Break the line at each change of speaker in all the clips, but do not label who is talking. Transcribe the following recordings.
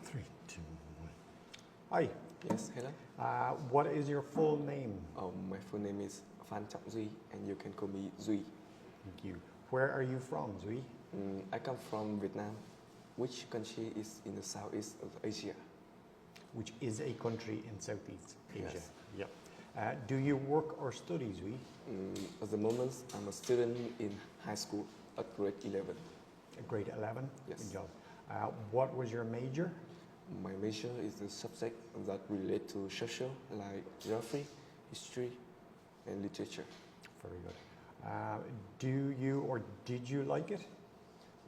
Three, two, one. Hi.
Yes, hello.
What is your full name?
My full name is Phan Trọng Duy, and you can call me Duy.
Thank you. Where are you from, Duy?
I come from Vietnam, which country is in the southeast of Asia.
Which is a country in Southeast Asia.
Yes.
Yep. Do you work or study, Duy?
At the moment, I'm a student in high school at grade 11.
Grade 11?
Yes.
Good job. What was your major?
My major is the subject that relate to social, like geography, history, and literature.
Very good. Do you or did you like it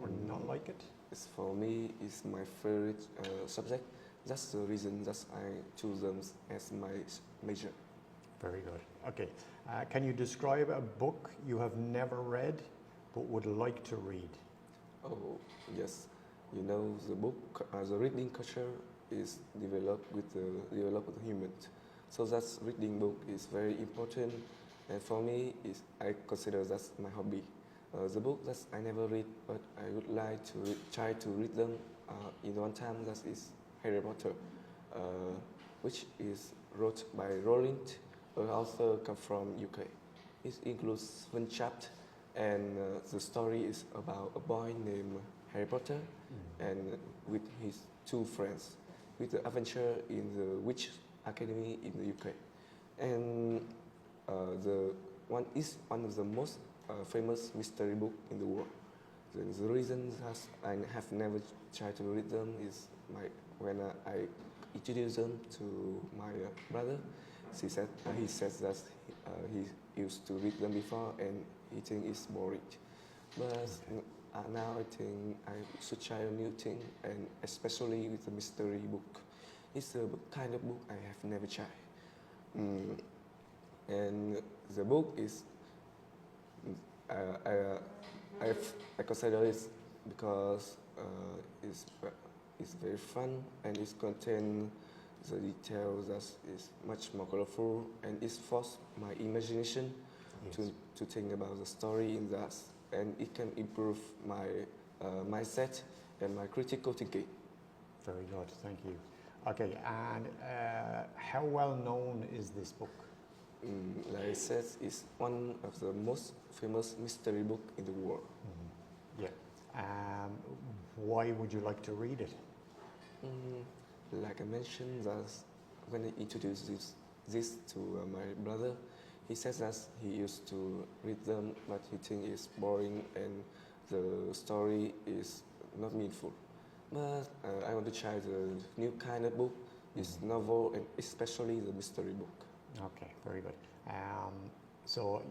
or not like it?
It's for me, it's my favorite subject. That's the reason that I choose them as my major.
Very good. Okay. Can you describe a book you have never read but would like to read?
Oh, yes. You know, the book, the reading culture is developed with the human. So that reading book is very important. And for me, I consider that's my hobby. The book that I never read, but I would like to try to read them in one time, that is Harry Potter, which is wrote by Rowling. The author comes from UK. It includes one chapter, and the story is about a boy named Harry Potter and with his two friends, with the adventure in the Witch Academy in the UK. And the one is one of the most famous mystery book in the world. The reason that I have never tried to read them is when I introduced them to my brother. He says that he used to read them before and he thinks it's boring. But now I think I should try a new thing, and especially with the mystery book. It's a kind of book I have never tried. And the book is, I consider it because it's very fun and it contains the details that is much more colorful, and it forced my imagination to think about the story in that, and it can improve my mindset and my critical thinking.
Very good, thank you. Okay, and how well known is this book?
Like I said, it's one of the most famous mystery book in the world.
Yeah. Why would you like to read it?
Like I mentioned, that when I introduced this to my brother, he says that he used to read them, but he thinks it's boring and the story is not meaningful. But I want to try the new kind of book, it's novel, and especially the mystery book.
Okay, very good. So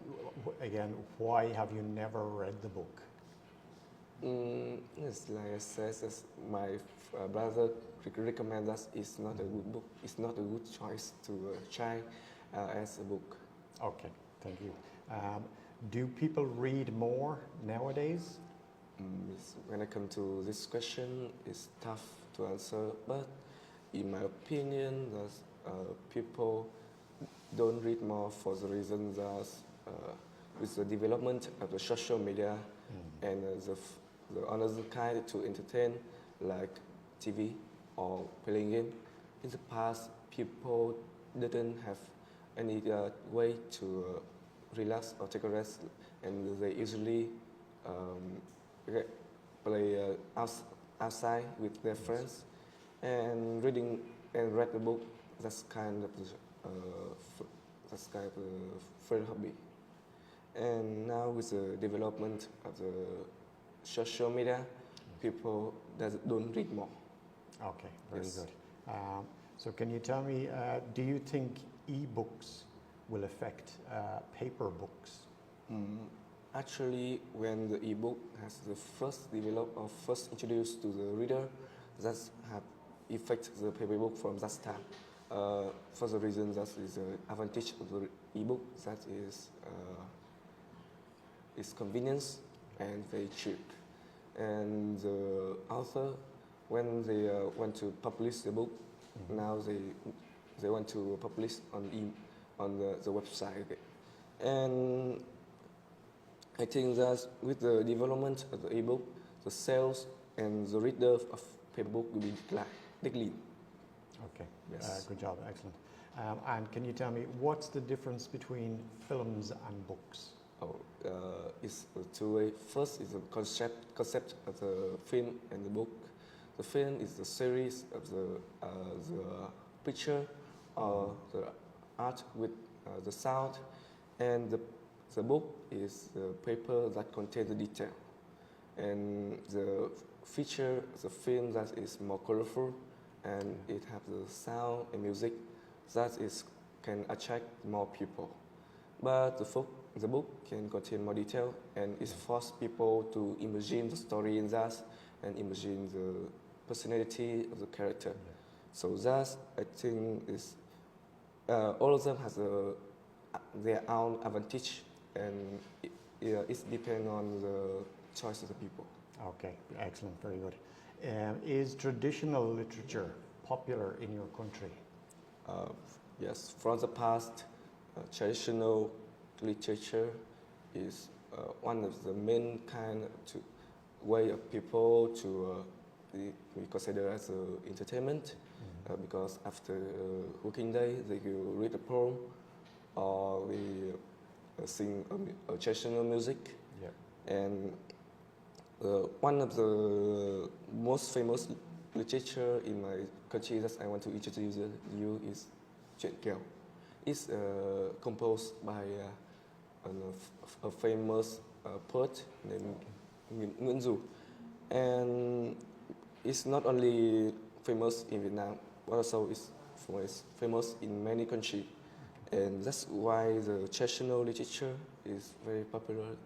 again, why have you never read the book?
Yes, like I said, my brother recommend that it's not a good book. It's not a good choice to try as a book.
Okay, thank you. Do people read more nowadays?
When I come to this question, it's tough to answer, but in my opinion, that people don't read more for the reason that with the development of the social media and the another kind to entertain, like TV or playing game. In the past, people didn't have any way to relax or take a rest, and they usually play outside with their friends, and read the book. That's kind of a favorite hobby. And now with the development of the social media, people don't read more.
Okay, very
Yes.
good. So can you tell me, do you think e-books will affect paper books?
Actually, when the e-book has the first developed or first introduced to the reader, that have affect the paper book from that time. For the reason that is the advantage of the e-book, that is convenience and very cheap. And the author, when they want to publish the book, now they want to publish on the website. And I think that with the development of the e-book, the sales and the reader of paper book will be decline technically.
Okay,
Yes.
good job, excellent. And can you tell me what's the difference between films and books?
It's two way. First is the concept of the film and the book. The film is the series of the picture or the art with the sound, and the book is the paper that contains the detail. And the feature, the film that is more colorful, and it has the sound and music that is can attract more people. But the book can contain more detail, and it forces people to imagine the story in that and imagine the personality of the character. So that I think is all of them has their own advantage, and it depends on the choice of the people.
Okay, excellent, very good. Is traditional literature popular in your country?
Yes, from the past, traditional literature is one of the main kind to way of people to we consider as entertainment, because after working day they will read a poem or we sing a traditional music.
Yeah.
And one of the most famous literature in my country that I want to introduce you is Chuyện. It's composed by a famous poet named Ngôi, and it's not only famous in Vietnam, but also it's famous in many countries, and that's why the traditional literature is very popular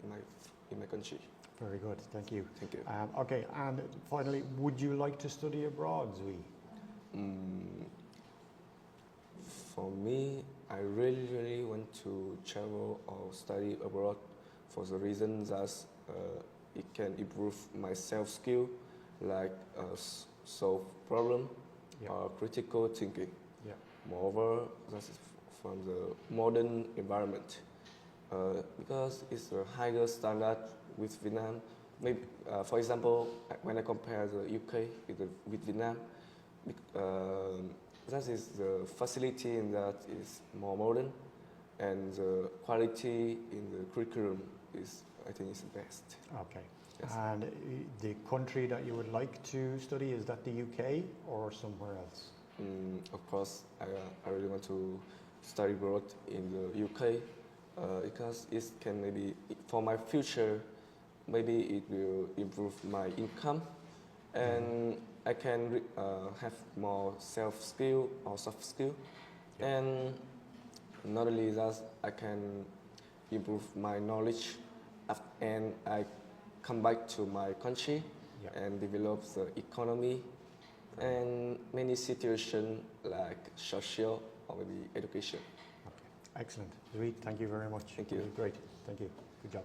in my country.
Very good, thank you.
Thank you.
Okay, and finally, would you like to study abroad, Zui?
For me, I really want to travel or study abroad for the reason that it can improve my self skill, like solve problem or critical thinking.
Yeah.
Moreover, that is from the modern environment, because it's a higher standard with Vietnam. Maybe, for example, when I compare the UK with Vietnam, that is the facility in that is more modern, and the quality in the curriculum is, I think, is the best.
Okay.
Yes.
And the country that you would like to study, is that the UK or somewhere else?
Of course, I really want to study abroad in the UK, because it can maybe, for my future, maybe it will improve my income, and I can have more self skill or soft skill, and not only that, I can improve my knowledge, and I come back to my country and develop the economy and many situations like social or maybe education.
Okay. Excellent. Zui, thank you very much.
Thank you.
Great. Thank you. Good job.